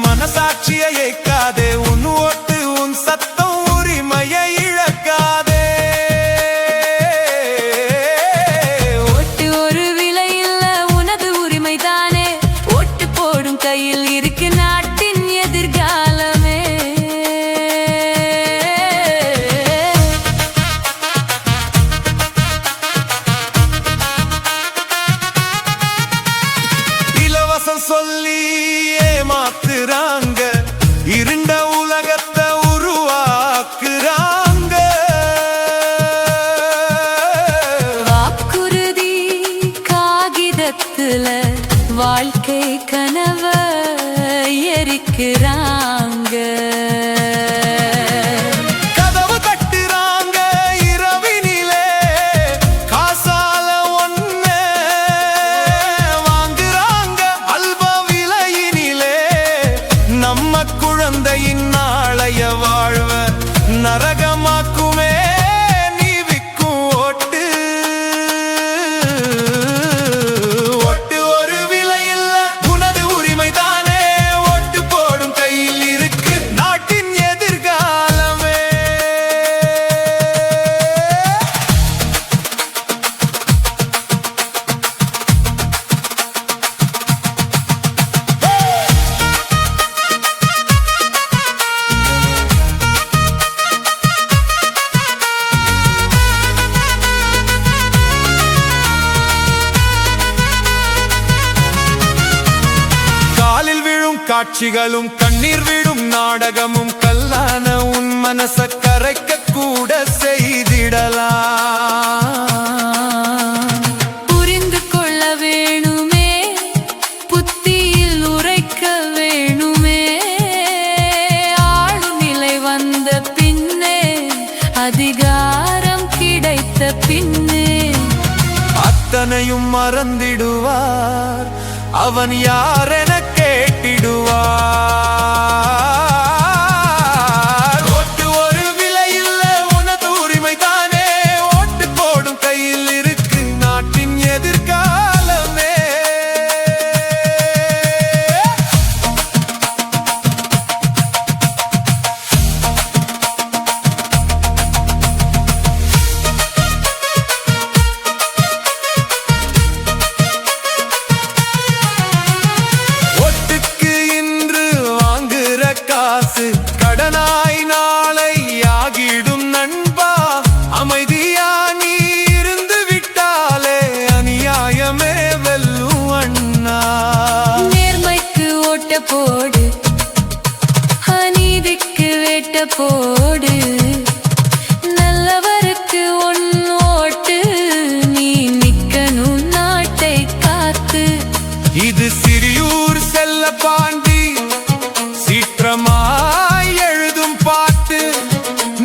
மனசாட்சியை ஏக்காதே, உன் ஓட்டு உன் சத்தம் உரிமையை இழக்காதே. ஓட்டு ஒரு விலை இல்ல, உனது உரிமைதானே. ஓட்டு போடும் கையில் இருக்கு நாட்டின் எதிர்காலமே. இலவசம் சொல்லி ஏமாத்துறாங்க, இருண்ட உலகத்தை உருவாக்குறாங்க. வாக்குறுதி காகிதத்துல வாழ்க்கை கனவ எரிக்கிறாங்க. கதவு தட்டுறாங்க இரவினிலே, காசால ஒன்ன வாங்குறாங்க அல்ப விலையினிலே. நம்ம குழந்தையின் நாளைய வாழ்வ நரகமாக்குமே நீ விக்கும் ஓட்டு. ஓட்டு ஒரு விலை இல்ல, உனது உரிமைதானே. ஓட்டு போடும் கையில் இருக்கு நாட்டின் எதிர்காலமே. காலில் விழும் காட்சிகளும் கண்ணீர் விடும் நாடகமும் கல்லான உன் மனச கரைக்க கூட செய்திடலாம். புரிந்து கொள்ள வேணுமே, புத்தியில் உரைக்க வேணுமே. ஆளும் நிலை வந்த பின்னே, அதிகாரம் கிடைத்த பின்னே அத்தனையும் மறந்திடுவார் அவன் யாரென கேட்டிடுவார். ஓட்டு ஒரு விலை இல்ல, உனது உரிமைதானே. ஓட்டு போடும் கையில் இருக்கு நாட்டின் எதிர்காலமே. ஓட்டுக்கு இன்று வாங்குற காசு கடனாய் நாளை ஆகிடும் நண்பா. அமைதியா நீ இருந்து விட்டாலே அநியாயமே வெல்லும் அண்ணா. நேர்மைக்கு ஓட்ட போடு, அநீதிக்கு வேட்ட போடு. நல்லவருக்கு ஒன் ஓட்டு, நீ நிக்கணும் நாட்டை காத்து. இது சிறியூர் செல்ல பாண்டி சீற்றமாய் எழுதும் பாட்டு.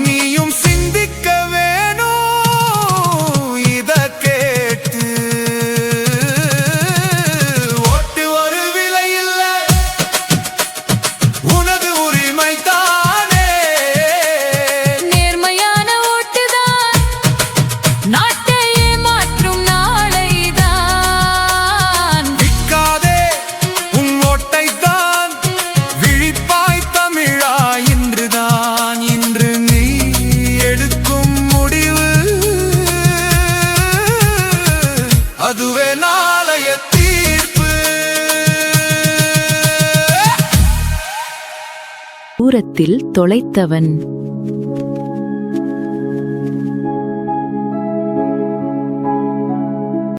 நீயும் சிந்திக்க வேணும் இத கேட்டு. ஓட்டு ஒரு விலை இல்ல, உனது உரிமை தானே. நேர்மையான ஓட்டுதான் நாட்டையே மாற்றும் நாளைதான். விற்காதே உன் ஓட்டை தான், விழிப்பாய் தமிழா. இன்றுதான் இன்று நீ எடுக்கும் முடிவு, அதுவே நாளைய தீர்ப்பு. தூரத்தில் தொலைத்தவன்